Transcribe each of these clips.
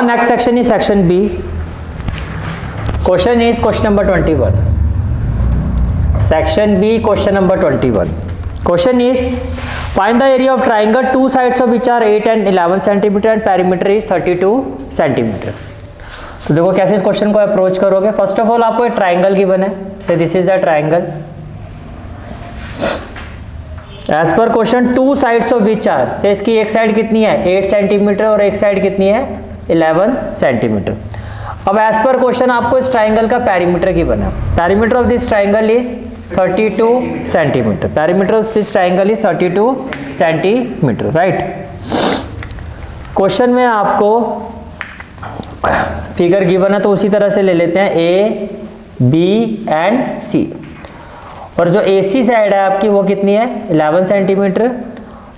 our next section is section B. Question is question number 21. Section B, question number 21. Question is find the area of triangle, two sides of which are 8 and 11 centimeter and perimeter is 32 centimeter. तो देखो कैसे इस question को approach करोगे. First of all आपको एक triangle given है, say this is the triangle. As per question two sides of which are, say इसकी एक साइड कितनी है 8 सेंटीमीटर और एक साइड कितनी है 11 सेंटीमीटर. अब एज पर क्वेश्चन आपको इस ट्राइंगल का पेरीमीटर की बना. Perimeter of this triangle is 32 centimetre. Perimeter of this triangle is 32 centimetre, right. Question में आपको फिगर गिवन है तो उसी तरह से ले लेते हैं ए बी एंड सी. और जो ए सी साइड है आपकी वो कितनी है 11 सेंटीमीटर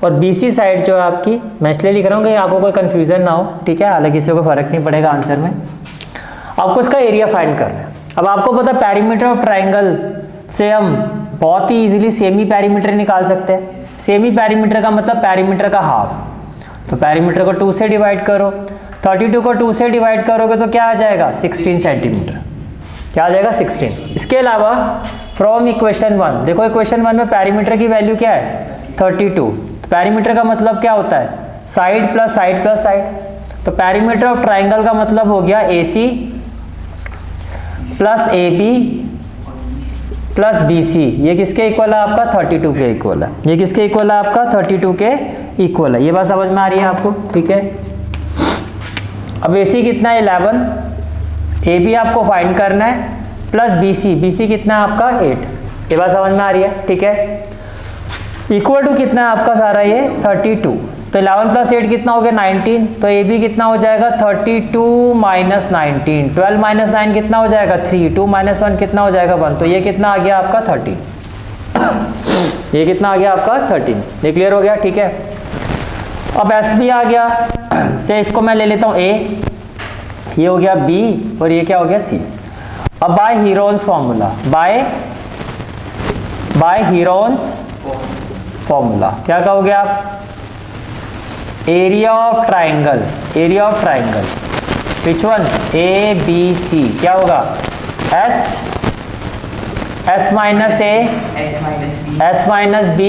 और बी सी साइड जो है आपकी, मैं इसलिए लिख रहा हूँ कि आपको कोई कन्फ्यूजन ना हो, ठीक है. हालांकि किसी को फर्क नहीं पड़ेगा आंसर में. आपको इसका एरिया फाइंड करना है. अब आपको पता पेरीमीटर ऑफ ट्राइंगल से हम बहुत ही इजीली सेमी पेरीमीटर निकाल सकते हैं. सेमी पेरीमीटर का मतलब पेरीमीटर का हाफ. तो पेरीमीटर को 2 से डिवाइड करो, 32 को 2 से डिवाइड करोगे तो क्या आ जाएगा 16 सेंटीमीटर. क्या आ जाएगा 16. इसके अलावा फ्रॉम इक्वेशन 1, देखो इक्वेशन 1 में पेरीमीटर की वैल्यू क्या है 32. पेरीमीटर का मतलब क्या होता है side plus side plus side. तो पेरीमीटर ऑफ ट्राइंगल का मतलब हो गया AC plus AB plus BC. ये किसके इक्वल है आपका 32 के इक्वल है. ये किसके इक्वल है आपका 32 के इक्वल है. ये बात समझ में आ रही है आपको, ठीक है. अब AC कितना है 11, AB आपको फाइंड करना है प्लस BC कितना है आपका 8. ये बात समझ में आ रही है, ठीक है. इक्वल टू कितना है आपका सारा ये 32. तो 11 प्लस 8 कितना हो गया 19. तो AB कितना हो जाएगा 32 माइनस 19. 12 माइनस 9 कितना हो जाएगा 3. 2 माइनस 1 कितना हो जाएगा 1. तो ये कितना आ गया आपका 13. ये कितना आ गया आपका 13. ये क्लियर हो गया, ठीक है. अब SB आ गया, से इसको मैं ले लेता हूँ A, ये हो गया B और ये क्या हो गया C. अब by Heron's formula, by Heron's formula क्या कहोगे आप area of triangle. Area of triangle which one ABC क्या होगा S minus A, S minus B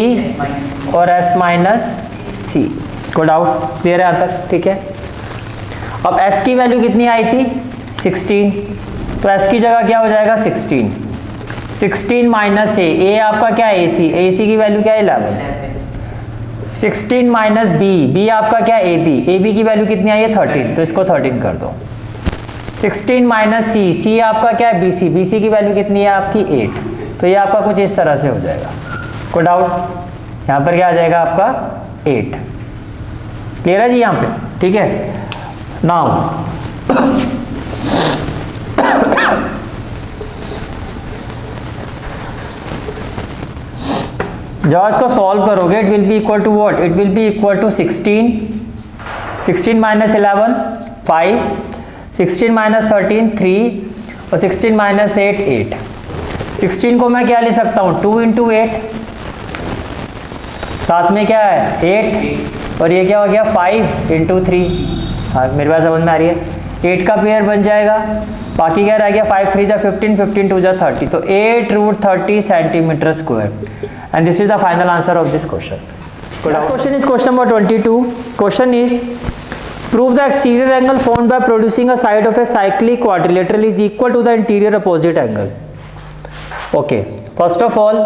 और S माइनस C. कोई डाउट क्लियर है यहाँ तक, ठीक है. अब S की वैल्यू कितनी आई थी 16. तो S की जगह क्या हो जाएगा 16. 16 माइनस A आपका क्या है AC की वैल्यू क्या है 11. 16 माइनस B आपका क्या है AB की वैल्यू कितनी आई है 13. तो इसको 13 कर दो. 16 माइनस C आपका क्या है BC की वैल्यू कितनी है आपकी 8. तो ये आपका कुछ इस तरह से हो जाएगा. कोई डाउट, यहाँ पर क्या आ जाएगा आपका 8. क्लियर है जी यहाँ पे, ठीक है. नाउ जब इसको सॉल्व करोगे it will be equal to what, it will be equal to 16 minus 11 5, 16 minus 13 3 और 16 माइनस 8 8. 16 को मैं क्या ले सकता हूँ 2 इंटू 8, साथ में क्या है 8 और ये क्या हो गया 5 इंटू 3. हाँ मेरे पास समझ में आ रही है. 8 का पेयर बन जाएगा, बाकी क्या रह गया 5 3 जा 15 15 2 जा 30. तो 8√30 centimetre square. And this is the final answer of this question. Next question is question number 22. Question is prove the exterior angle formed by producing a side of a cyclic quadrilateral is equal to the interior opposite angle. Okay. First of all,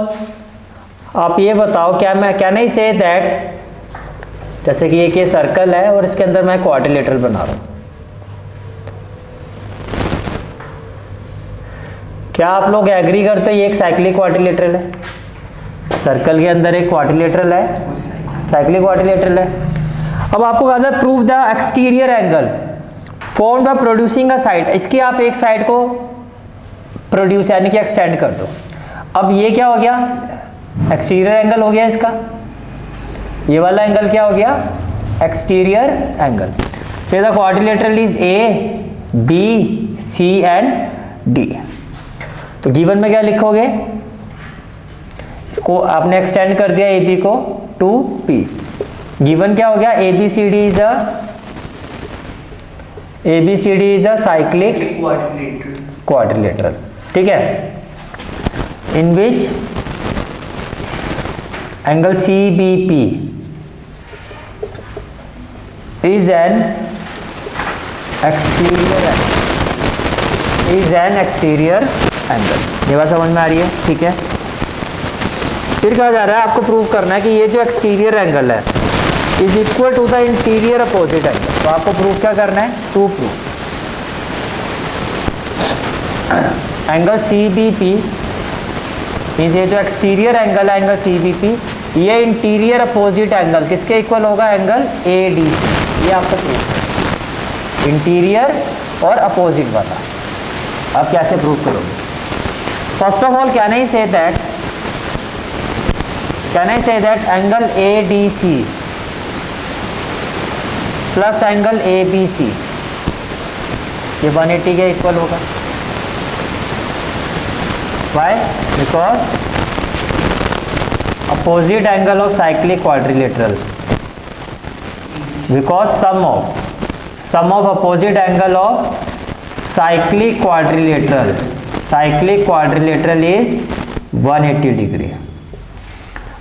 आप ये बताओ can I say that जैसे कि एक ये circle है और इसके अंदर मैं क्वाड्रिलेटरल बना रहा हूँ. क्या आप लोग एग्री करते हो ये एक साइक्लिक क्वाड्रिलेटरल है. सर्कल के अंदर एक क्वाड्रिलेटरल है, साइक्लिक क्वाड्रिलेटरल है. अब आपको कहा था prove the exterior angle formed by producing a side. इसकी आप एक साइड को प्रोड्यूस यानी कि एक्सटेंड कर दो. अब ये क्या हो गया एक्सटीरियर एंगल हो गया इसका. ये वाला एंगल क्या हो गया एक्सटीरियर एंगल. से the quadrilateral is A B C and D. तो गिवन में क्या लिखोगे, इसको आपने एक्सटेंड कर दिया AB को टू P. गिवन क्या हो गया ABCD is a ABCD is a cyclic quadrilateral, ठीक है, in which angle CBP is an exterior angle। ये बात समझ में आ रही है, ठीक है। फिर कहा जा रहा है आपको प्रूव करना है कि ये जो एक्सटीरियर एंगल है is equal to the interior opposite angle. तो आपको प्रूव क्या करना है, to prove angle CBP means ये जो एक्सटीरियर एंगल है एंगल CBP, ये इंटीरियर अपोजिट एंगल किसके इक्वल होगा, एंगल ADC। ये आपको प्रूव इंटीरियर और अपोजिट वाला आप कैसे प्रूव करोगे। First of all can I say that angle ADC plus angle ABC ये 180 के इक्वल होगा। Why? Because opposite angle of cyclic quadrilateral, because sum of opposite angle of cyclic quadrilateral is 180 degree।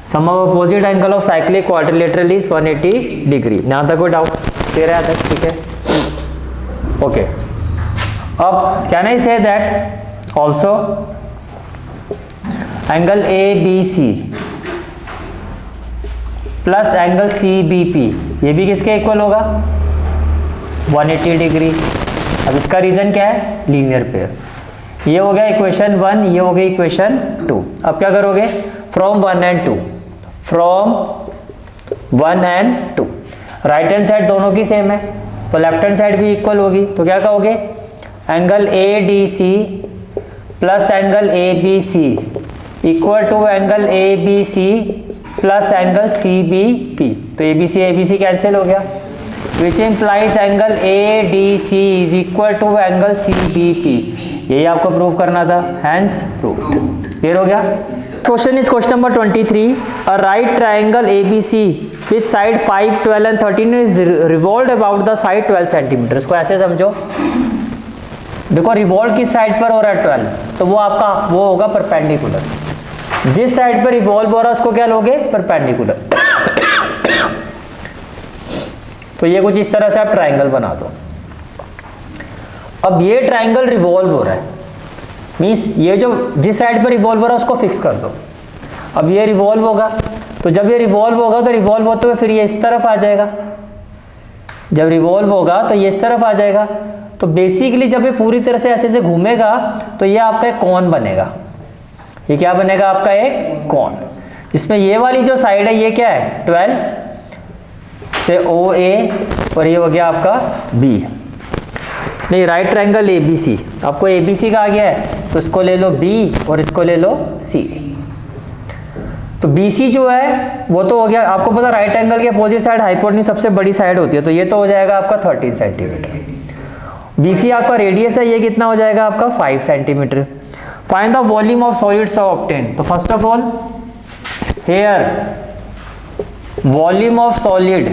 Sum of opposite angle of cyclic quadrilateral is 180 degree। यहाँ तक कोई doubt clear है तक, ठीक है, ओके। अब can I say that also angle ABC plus angle CBP ये भी किसके इक्वल होगा, 180 डिग्री। अब इसका रीजन क्या है, लीनियर पेयर। ये हो गया इक्वेशन 1, ये हो गई इक्वेशन 2। अब क्या करोगे, from 1 and 2 right hand side दोनों की सेम है तो लेफ्ट हैंड साइड भी इक्वल होगी। तो क्या कहोगे, angle ADC plus angle ABC equal to angle ABC plus angle CBP। तो ABC कैंसिल हो गया, which implies angle ADC is equal to angle CBP। यही आपको प्रूव करना था, हैंस प्रूव्ड। क्लियर हो गया। Question is question number 23। A right triangle ABC with side 5, 12 and 13 is revolved about the side 12 centimetre. इसको ऐसे समझो, देखो रिवॉल्व किस साइड पर हो रहा है 12, तो वो आपका वो होगा परपेंडिकुलर। जिस साइड पर रिवॉल्व हो रहा है उसको क्या लोगे, परपेंडिकुलर। तो ये कुछ इस तरह से आप ट्राइंगल बना दो। अब ये ट्राइंगल रिवॉल्व हो रहा है, मीन्स ये जो जिस साइड पर रिवॉल्व हो रहा है उसको फिक्स कर दो। अब ये रिवॉल्व होगा, तो जब ये रिवॉल्व होगा तो रिवॉल्व होते हुए फिर ये इस तरफ आ जाएगा। जब रिवॉल्व होगा तो ये इस तरफ आ जाएगा। तो बेसिकली जब ये पूरी तरह से ऐसे घूमेगा तो ये आपका एक कॉन बनेगा। ये क्या बनेगा, आपका एक कॉन, जिसमें ये वाली जो साइड है ये क्या है 12 से OA और ये हो गया आपका B। नहीं, राइट ट्रायंगल ABC, आपको ABC का आ गया है तो इसको ले लो B और इसको ले लो C। तो BC जो है वो तो हो गया, आपको पता राइट एंगल के अपोजिट साइड हाइपोटेन्यूज सबसे बड़ी साइड होती है, तो ये तो हो जाएगा आपका 13 सेंटीमीटर। BC आपका रेडियस है, ये कितना हो जाएगा आपका 5 centimetre. Find the volume of solids obtain. तो first of all here volume of solid,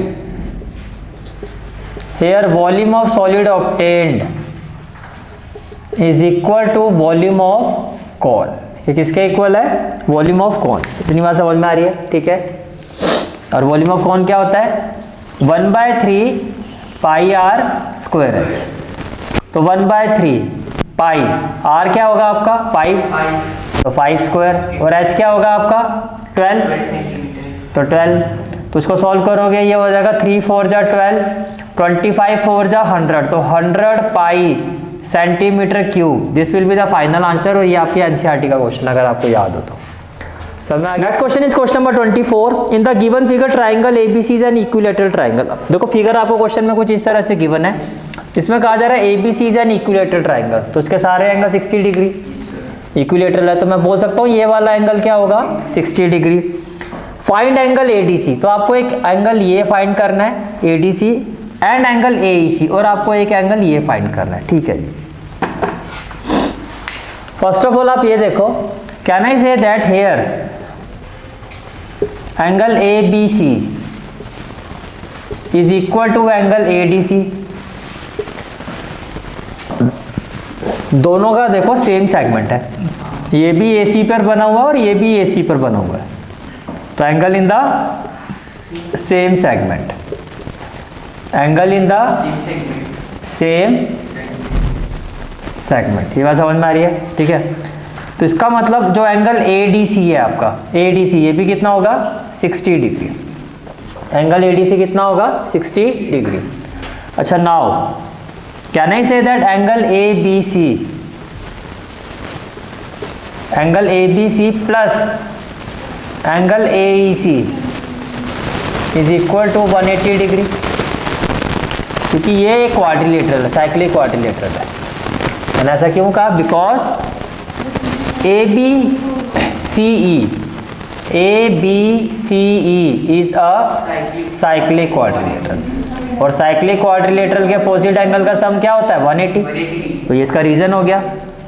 here volume of solid obtained is equal to volume of cone. ये किसके इक्वल है, वॉल्यूम ऑफ कॉन। इतनी बात समझ में आ रही है, ठीक है। और वॉल्यूम ऑफ कॉन क्या होता है, 1/3 पाई r स्क्वायर h। तो 1/3 पाई, r क्या होगा आपका 5, तो 5 स्क्वायर, और h क्या होगा आपका 12, तो 12। तो इसको सॉल्व करोगे, ये हो जाएगा 3 4 जा 12, 25 4 जा 100, तो 100 पाई centimetre cube. This will be the final answer. और ये आपकी एनसीईआरटी का क्वेश्चन अगर आपको याद हो तो। Next question is question number 24। In the given figure triangle ABC is an equilateral triangle. देखो फिगर आपको क्वेश्चन में कुछ इस तरह से गिवन है, जिसमें कहा जा रहा है ABC is an equilateral triangle. तो इसके सारे एंगल 60 डिग्री इक्विलेटरल है, तो मैं बोल सकता हूँ ये वाला एंगल क्या होगा 60 डिग्री। फाइंड एंगल ADC, तो आपको एक एंगल ये फाइंड करना है ADC एंड एंगल AEC, और आपको एक एंगल ये फाइंड करना है, ठीक है जी। फर्स्ट ऑफ ऑल आप ये देखो, can I say that here angle ABC is equal to angle ADC। दोनों का देखो सेम सेगमेंट है, ये भी AC पर बना हुआ है और ये भी AC पर बना हुआ है, तो angle in the same segment, angle in the same segment, ये बात समझ में आ रही है? ठीक है, तो इसका मतलब जो एंगल ADC है आपका, ADC ये भी कितना होगा 60 डिग्री, एंगल ADC कितना होगा 60 डिग्री। अच्छा now can I say that angle ABC plus angle AEC is equal to 180 degree, क्योंकि ये एक क्वाड्रिलेटरल है, साइक्लिक क्वाड्रिलेटरल है। मैंने ऐसा क्यों कहा? Because ABCE is a cyclic quadrilateral, और साइक्लिक क्वाड्रिलेटरल के अपोजिट एंगल का सम क्या होता है 180, तो ये इसका रीजन हो गया।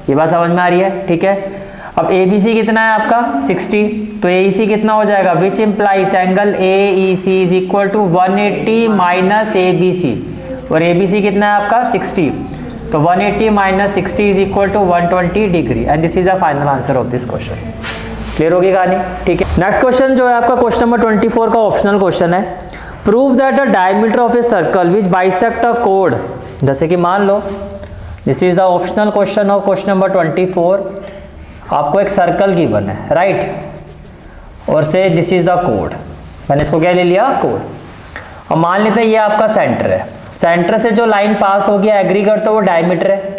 ये बात समझ में आ रही है? ठीक है, अब ABC कितना है आपका 60, तो AEC कितना हो जाएगा, which implies angle AEC is equal to 180 minus ABC, और ABC कितना है आपका 60, तो 180 minus 60 is equal to 120 degree, and this is the final answer of this question. Clear होगी कहानी? ठीक है, नेक्स्ट क्वेश्चन जो है आपका क्वेश्चन नंबर 24 का ऑप्शनल क्वेश्चन है। Prove that the diameter of a circle which bisect a कोड, जैसे कि मान लो this is the optional question of question number 24, आपको एक सर्कल गिवन है राइट, और से दिस इज द कोड, मैंने इसको क्या ले लिया कोड, और मान लेते हैं ये आपका सेंटर है, सेंटर से जो लाइन पास होगी एग्री कर तो वो डायमीटर है,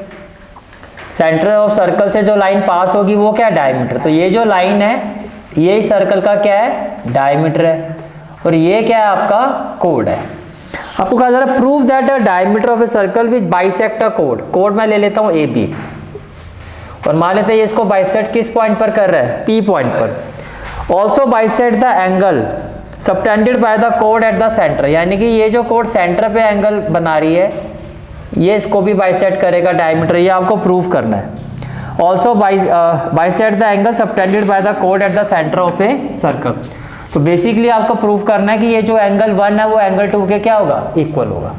सेंटर ऑफ सर्कल से जो लाइन पास होगी वो क्या डायमीटर, तो ये जो लाइन है ये सर्कल का क्या है डायमीटर है, और ये क्या है आपका कोड है। आपको कहा जा रहा है prove that the diameter of a circle which bisect a code, code मैं ले लेता हूँ AB, और मान लेते हैं इसको बाइसेक्ट किस पॉइंट पर कर रहा है P पॉइंट पर, also bisect the angle subtended by the code at the centre, यानी कि ये जो कोड सेंटर पे एंगल बना रही है ये इसको भी बाइसेक्ट करेगा डायमीटर, ये आपको प्रूव करना है। Also bisect the angle subtended by the code at the centre of a circle, तो बेसिकली आपको प्रूव करना है कि ये जो एंगल 1 है वो एंगल 2 के क्या होगा इक्वल होगा,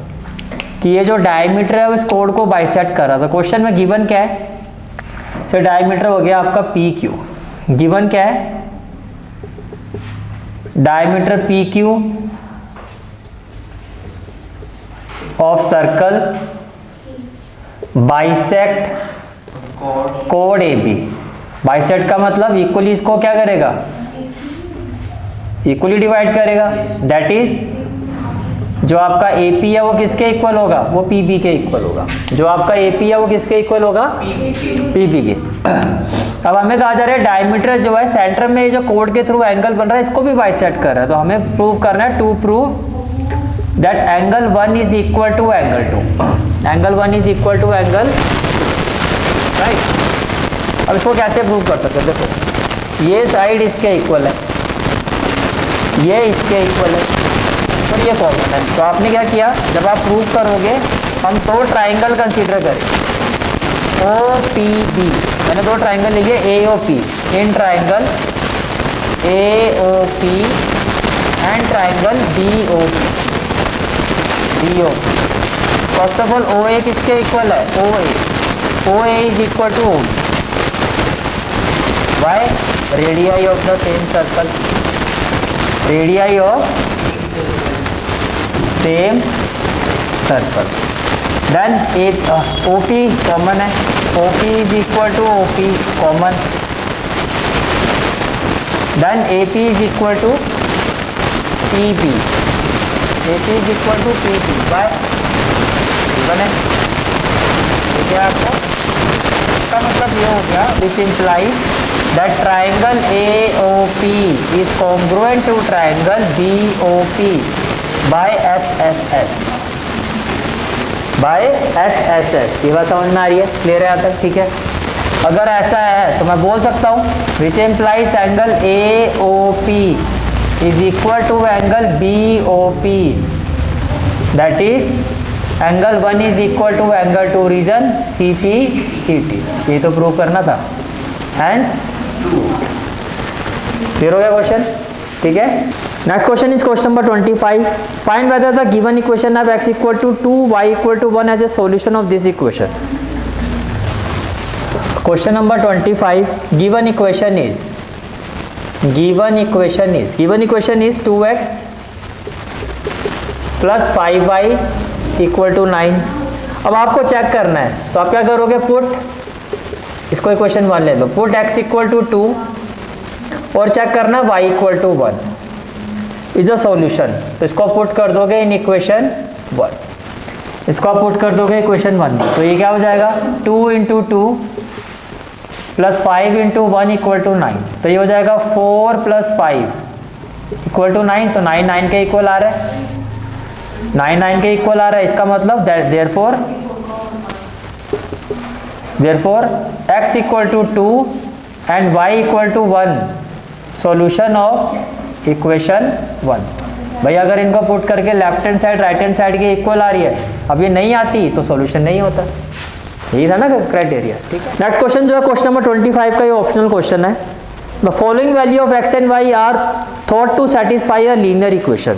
कि ये जो डायमीटर है उस कोड को बाइसेक्ट कर रहा था। क्वेश्चन में गिवन क्या है, सो डायमीटर हो गया आपका PQ, गिवन क्या है diameter PQ of circle bisect code AB, bisect का मतलब इक्वली इसको क्या करेगा इक्वली डिवाइड करेगा, दैट इज जो आपका AP है वो किसके इक्वल होगा, वो PB के इक्वल होगा, जो आपका AP है वो किसके इक्वल होगा PB के। अब हमें कहा जा रहा है डायमीटर जो है सेंटर में जो कोड के थ्रू एंगल बन रहा है इसको भी बाइसेक्ट कर रहा है, तो हमें प्रूव करना है to prove that angle 1 is equal to angle 2, angle 1 is equal to angle right. अब इसको कैसे प्रूव कर सकते हैं, देखो ये साइड इसके इक्वल है, ये इसके इक्वल है और ये कॉमन है, तो आपने क्या किया जब आप प्रूव करोगे हम दो ट्राइंगल कंसीडर करें OPB, मैंने दो ट्राइंगल लिखे AOP, in triangle AOP and triangle BOP। First of all OA किसके इक्वल है OA is equal to OB, by radii of the same circle, radii of same circle. Then OP common है, OP is equal to OP common, then AP is equal to PB, AP is equal to PB, why बने ठीक है आपको। इसका मतलब ये हो गया which implies that triangle AOP is congruent to triangle BOP by SSS, by SSS। ये बात समझ में आ रही है, क्लियर है यहाँ तक? ठीक है, अगर ऐसा है तो मैं बोल सकता हूँ which implies angle AOP is equal to angle BOP, that is angle 1 is equal to angle 2 reason CP CT। ये तो प्रूव करना था, हैंस क्लियर हो गया क्वेश्चन। ठीक है, next question is question number 25, find whether the given equation of x equal to 2 y equal to 1 as a solution of this equation. Question number 25, given equation is 2x plus 5y equal to 9। अब आपको check करना है, तो आप क्या करोगे, put, इसको equation 1 ले लो, पुट x इक्वल टू 2 और चेक करना y equal to 1 is a solution. तो इसको पुट कर दोगे इन इक्वेशन 1, इसको आप पुट कर दोगे इक्वेशन 1 में, तो ये क्या हो जाएगा, 2 into 2 plus 5 into 1 equal to 9। तो ये हो जाएगा 4 प्लस 5 इक्वल टू 9। तो 9 9 के इक्वल आ रहा है, 9 9 के इक्वल आ रहा है। इसका मतलब therefore x equal to 2 and y equal to 1, solution of equation 1। भाई अगर इनको पुट करके left hand side right hand side के इक्वल आ रही है, अब ये नहीं आती तो सॉल्यूशन नहीं होता। यही था ना क्राइटेरिया, ठीक है। नेक्स्ट क्वेश्चन जो है क्वेश्चन नंबर 25 का, ये ऑप्शनल क्वेश्चन है। The following value of x and y are thought to satisfy a linear equation.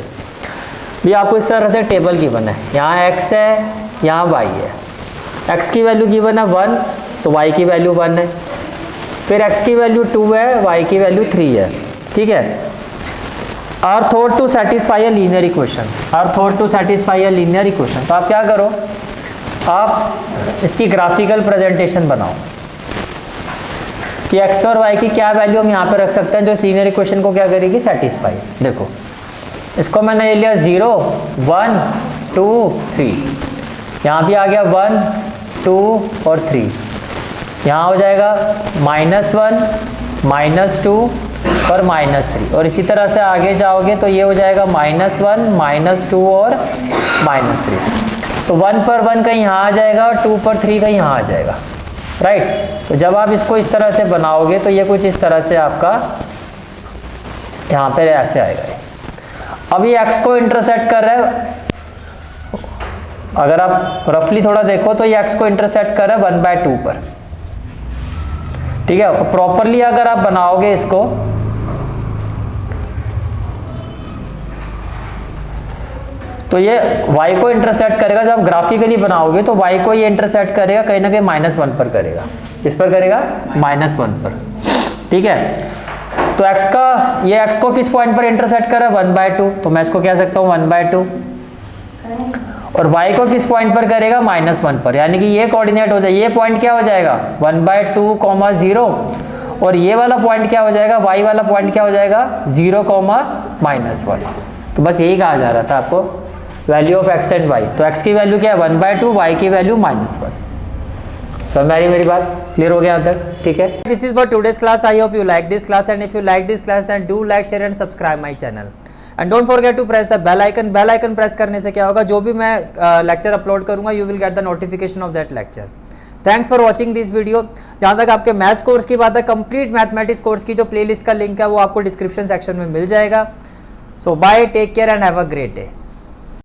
भी आपको इस तरह से टेबल गिवन है, यहाँ x है, यहाँ y है। x की वैल्यू गिवन है 1, तो y की वैल्यू 1 है। फिर x की वैल्यू 2 है, y की वैल्यू 3 है, ठीक है। Are thought to satisfy a linear equation, तो आप क्या करो, आप इसकी ग्राफिकल प्रेजेंटेशन बनाओ कि x और y की क्या वैल्यू हम यहाँ पे रख सकते हैं जो इस लीनियर इक्वेशन को क्या करेगी, सेटिस्फाई। देखो इसको मैंने ले लिया 0 1 2 3, यहाँ भी आ गया 1 2 और 3, यहाँ हो जाएगा -1 -2 और -3, और इसी तरह से आगे जाओगे तो ये हो जाएगा -1 -2 और -3। तो 1 पर 1 कहीं यहाँ आ जाएगा और 2 पर 3 कहीं यहाँ आ जाएगा, राइट। तो जब आप इसको इस तरह से बनाओगे तो ये कुछ इस तरह से आपका यहाँ पे ऐसे आएगा। अब ये x को इंटरसेक्ट कर रहा है, अगर आप रफली थोड़ा देखो तो ये x को इंटरसेक्ट कर रहा है 1/2 पर, ठीक है। प्रॉपरली अगर आप बनाओगे इसको तो ये y को इंटरसेक्ट करेगा, जब ग्राफिकली बनाओगे तो y को ये इंटरसेक्ट करेगा कहीं ना कहीं -1 पर करेगा। किस पर करेगा, -1 पर, ठीक है। तो x का, ये x को किस पॉइंट पर इंटरसेक्ट कर रहा है, 1/2, तो मैं इसको कह सकता हूँ 1/2। और y को किस पॉइंट पर करेगा, -1 पर, यानी कि ये कोऑर्डिनेट हो जाए, ये पॉइंट क्या हो जाएगा 1/2, 0, और ये वाला पॉइंट क्या हो जाएगा, y वाला पॉइंट क्या हो जाएगा 0, -1। तो बस यही कहा जा रहा था आपको, value of x and y। तो x की वैल्यू क्या है 1/2, y की वैल्यू -1। सब मेरी बात क्लियर हो गया यहाँ तक, ठीक है। This is for today's class. I hope you like this class, and if you like this class then do like, share and subscribe my channel, and don't forget to press the bell icon. Bell icon press करने से क्या होगा, जो भी मैं lecture upload करूंगा you will get the notification of that lecture. Thanks for watching this video. जहाँ तक आपके मैथ्स कोर्स की बात है, कंप्लीट मैथमेटिक्स कोर्स की जो प्लेलिस्ट का लिंक है वो आपको डिस्क्रिप्शन सेक्शन में मिल जाएगा। So bye, take care and have a great day.